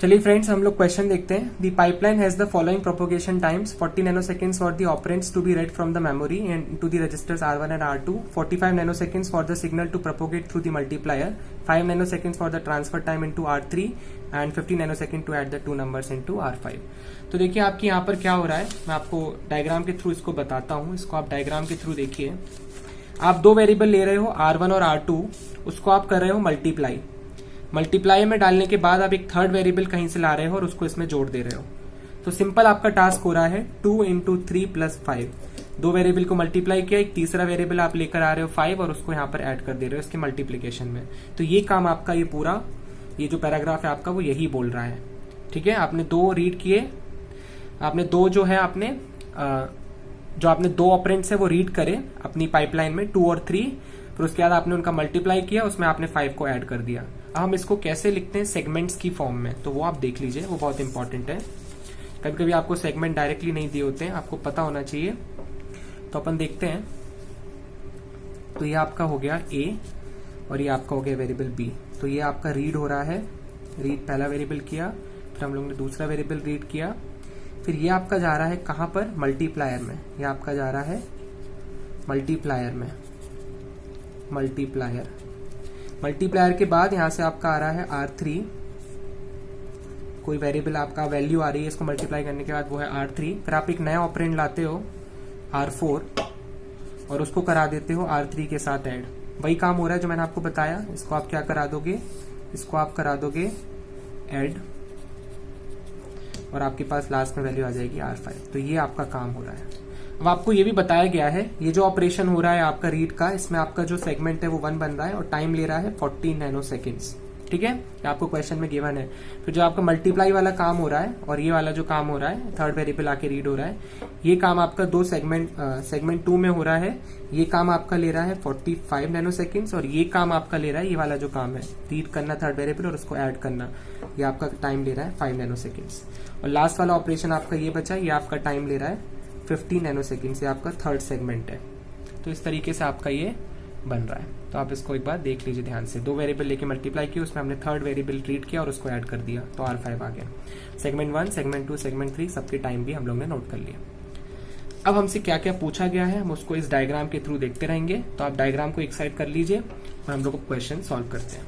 चलिए फ्रेंड्स, हम लोग क्वेश्चन देखते हैं। The pipeline has the following propagation times 40 nanoseconds for the operands to be read from the memory and to the registers R1 and R2, 45 nanoseconds for the signal to propagate through the multiplier, 5 nanoseconds for the transfer time into R3 and 50 nanosecond to add the two numbers into R5। तो देखिए आपकी यहाँ पर क्या हो रहा है, मैं आपको डायग्राम के थ्रू इसको बताता हूँ। इसको आप डायग्राम के थ्रू देखिए। आप दो वेरिएबल ले रहे हो R1 और R2, उसको आप कर रहे हो मल्टीप्लाई। मल्टीप्लाई में डालने के बाद आप एक थर्ड वेरिएबल कहीं से ला रहे हो और उसको इसमें जोड़ दे रहे हो। तो सिंपल आपका टास्क हो रहा है 2 इंटू 3 प्लस 5। दो वेरिएबल को मल्टीप्लाई किया, एक तीसरा वेरिएबल आप लेकर आ रहे हो 5 और उसको यहाँ पर ऐड कर दे रहे हो इसके मल्टीप्लीकेशन में। तो ये काम आपका, ये पूरा ये जो पैराग्राफ है आपका वो यही बोल रहा है। ठीक है, आपने दो रीड किए, आपने दो जो है आपने दो ऑपरेंड्स है वो रीड करे अपनी पाइपलाइन में 2 और 3, फिर उसके बाद आपने उनका मल्टीप्लाई किया, उसमें आपने 5 को ऐड कर दिया। अब हम इसको कैसे लिखते हैं सेगमेंट्स की फॉर्म में, तो वो आप देख लीजिए, वो बहुत इंपॉर्टेंट है। कभी कभी आपको सेगमेंट डायरेक्टली नहीं दिए होते हैं, आपको पता होना चाहिए। तो अपन देखते हैं। तो ये आपका हो गया A और ये आपका हो गया वेरिएबल B। तो ये आपका रीड हो रहा है, रीड पहला वेरिएबल किया, फिर हम लोगों ने दूसरा वेरिएबल रीड किया, फिर ये आपका जा रहा है कहां पर, मल्टीप्लायर में। ये आपका जा रहा है मल्टीप्लायर में, मल्टीप्लायर के बाद यहां से आपका आ रहा है R3, कोई वेरिएबल आपका वैल्यू आ रही है, इसको मल्टीप्लाई करने के बाद वो है R3। फिर आप एक नया ऑपरेंड लाते हो R4 और उसको करा देते हो R3 के साथ ऐड। वही काम हो रहा है जो मैंने आपको बताया। इसको आप क्या करा दोगे, इसको आप करा दोगे ऐड और आपके पास लास्ट में वैल्यू आ जाएगी R5। तो ये आपका काम हो रहा है। अब आपको ये भी बताया गया है, ये जो ऑपरेशन हो रहा है आपका रीड का, इसमें आपका जो सेगमेंट है वो 1 बन रहा है और टाइम ले रहा है 40 नैनोसेकंड्स। ठीक है, ये आपको क्वेश्चन में गिवन है। फिर जो आपका मल्टीप्लाई वाला काम हो रहा है और ये वाला जो काम हो रहा है, थर्ड वेरिएबल आके रीड हो रहा है, ये काम आपका दो सेगमेंट 2 में हो रहा है। ये काम आपका ले रहा है 45 नैनोसेकंड्स और ये काम आपका ले रहा है, ये वाला जो काम है रीड करना थर्ड वेरिएबल और उसको ऐड करना, ये आपका टाइम ले रहा है 5 नैनोसेकंड्स। और लास्ट वाला ऑपरेशन आपका ये बचा, ये आपका टाइम ले रहा है 50 नैनोसेकंड से, आपका थर्ड सेगमेंट है। तो इस तरीके से आपका ये बन रहा है। तो आप इसको एक बार देख लीजिए ध्यान से। दो वेरिएबल लेके मल्टीप्लाई किया, उसमें हमने थर्ड वेरिएबल रीड किया और उसको ऐड कर दिया, तो R5 आ गया। सेगमेंट 1, सेगमेंट 2, सेगमेंट 3 सबके टाइम भी हम लोग ने नोट कर लिया। अब हमसे क्या क्या पूछा गया है हम उसको इस डायग्राम के थ्रू देखते रहेंगे। तो आप डायग्राम को एक साइड कर लीजिए और हम लोग को क्वेश्चन सॉल्व करते हैं।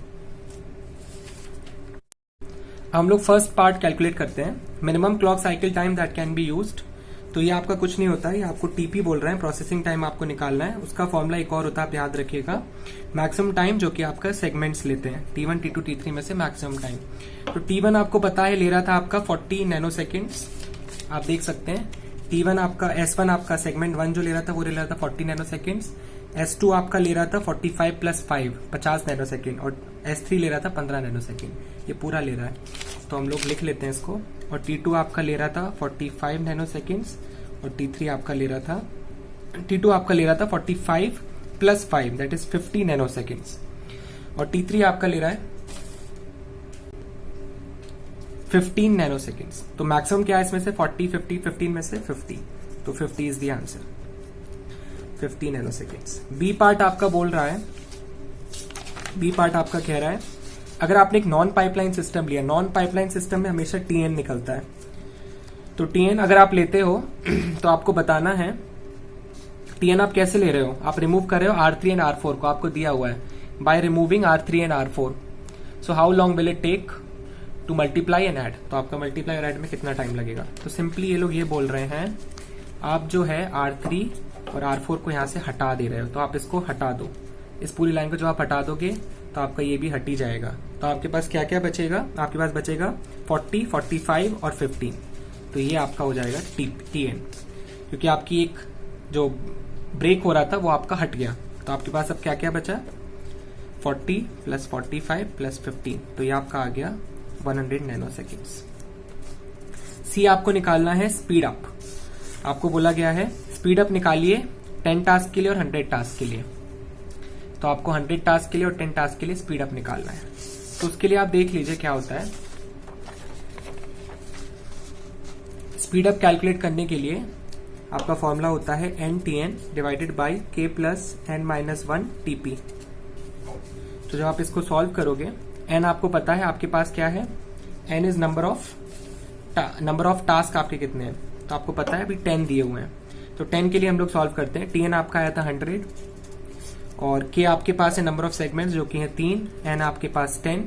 हम लोग फर्स्ट पार्ट कैलकुलेट करते हैं, minimum clock cycle time that can be used. तो ये आपका कुछ नहीं होता है, ये आपको टीपी बोल रहे हैं, प्रोसेसिंग टाइम आपको निकालना है। उसका फॉर्मूला एक और होता है, आप याद रखिएगा, मैक्सिमम टाइम, जो कि आपका सेगमेंट्स लेते हैं T1, T2, T3 में से मैक्सिमम टाइम। तो T1 आपको पता है ले रहा था आपका 40 नैनोसेकंड्स, आप देख सकते हैं। T1 आपका S1 आपका सेगमेंट 1 जो ले रहा था वो ले रहा था 40 नैनोसेकंड्स। S2 आपका ले रहा था 45 प्लस 5 50 नैनोसेकंड और S3 ले रहा था 15 नैनोसेकंड। ये पूरा ले रहा है, तो हम लोग लिख लेते हैं इसको। और T2 आपका ले रहा था 45 नैनोसेकंड्स और T2 आपका ले रहा था 45 प्लस 5 दैट इज 50 नैनोसेकंड्स और T3 आपका ले रहा है 15 नैनोसेकंड्स। तो मैक्सिमम क्या है इसमें से 40, 50, 15 में से 50, तो 50 is the answer, 50 nanoseconds. B part आपका बोल रहा है, बी पार्ट आपका कह रहा है, अगर आपने एक नॉन पाइपलाइन सिस्टम लिया, नॉन पाइपलाइन सिस्टम में हमेशा TN निकलता है। तो TN अगर आप लेते हो तो आपको बताना है TN आप कैसे ले रहे हो, आप रिमूव कर रहे हो R3 एंड R4 को, आपको दिया हुआ है by removing R3 and R4। So how long will it take to multiply and add. तो आपका मल्टीप्लाई और ऐड में कितना टाइम लगेगा। तो सिंपली ये लोग ये बोल रहे हैं, आप जो है R3 और R4 को यहां से हटा दे रहे हो, तो आप इसको हटा दो। इस पूरी लाइन को जो आप हटा दोगे तो आपका ये भी हट ही जाएगा। तो आपके पास क्या क्या बचेगा, आपके पास बचेगा 40, 45 और 15। तो ये आपका हो जाएगा TN, क्योंकि आपकी एक जो ब्रेक हो रहा था वो आपका हट गया। तो आपके पास अब क्या क्या बचा, 40 प्लस 45 प्लस 15, तो ये आपका आ गया 100 नैनोसेकंड्स। सी आपको निकालना है स्पीड अप। आपको बोला गया है स्पीड अप निकालिए 10 टास्क के लिए और 100 टास्क के लिए। तो आपको 100 टास्क के लिए और 10 टास्क के लिए स्पीड अप निकालना है। तो उसके लिए आप देख लीजिए क्या होता है। स्पीड अप कैलकुलेट करने के लिए आपका फॉर्मूला होता है NTN divided by K plus N-1 TP। तो जब आप इसको सॉल्व करोगे, N आपको पता है आपके पास क्या है, n is number of task आपके कितने हैं, तो आपको पता है अभी 10 दिए हुए हैं, तो 10 के लिए हम लोग सॉल्व करते हैं। Tn आपका आया था 100 और K आपके पास है नंबर ऑफ सेगमेंट्स जो कि है 3, N आपके पास 10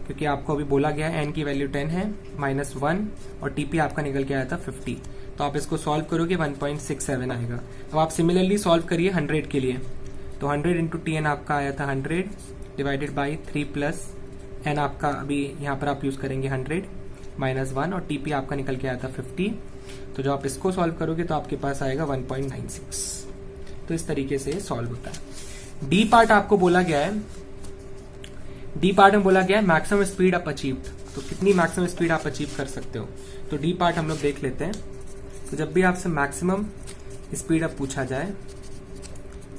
क्योंकि आपको अभी बोला गया है N की वैल्यू 10 है, -1 और TP आपका निकल के आया था 50। तो आप इसको सॉल्व करोगे 1.67 आएगा। अब आप सिमिलरली सॉल्व करिए 100 के लिए, तो 100 इंटू Tn आपका आया था 100 डिवाइडेड बाई 3 प्लस N आपका अभी यहाँ पर आप यूज करेंगे 100 -1 और TP आपका निकल के आया था 50। तो जब आप इसको सॉल्व करोगे तो आपके पास आएगा 1.96। तो इस तरीके से सॉल्व होता है। डी पार्ट आपको बोला गया है, डी पार्ट में बोला गया है मैक्सिमम स्पीड अप अचीव्ड, तो कितनी मैक्सिमम स्पीड आप अचीव कर सकते हो। तो डी पार्ट हम लोग देख लेते हैं। तो जब भी आपसे मैक्सिमम स्पीड अप पूछा जाए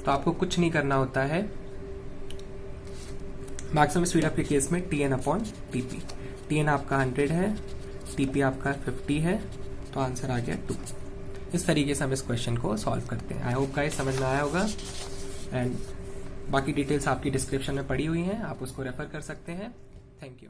तो आपको कुछ नहीं करना होता है, मैक्सिमम स्पीड अप के केस में Tn/Tp। Tn आपका 100 है, Tp आपका 50 है, तो आंसर आ गया 2। इस तरीके से हम इस क्वेश्चन को सॉल्व करते हैं। आई होप गाइस समझ में आया होगा एंड बाकी डिटेल्स आपकी डिस्क्रिप्शन में पड़ी हुई हैं, आप उसको रेफर कर सकते हैं। Thank you.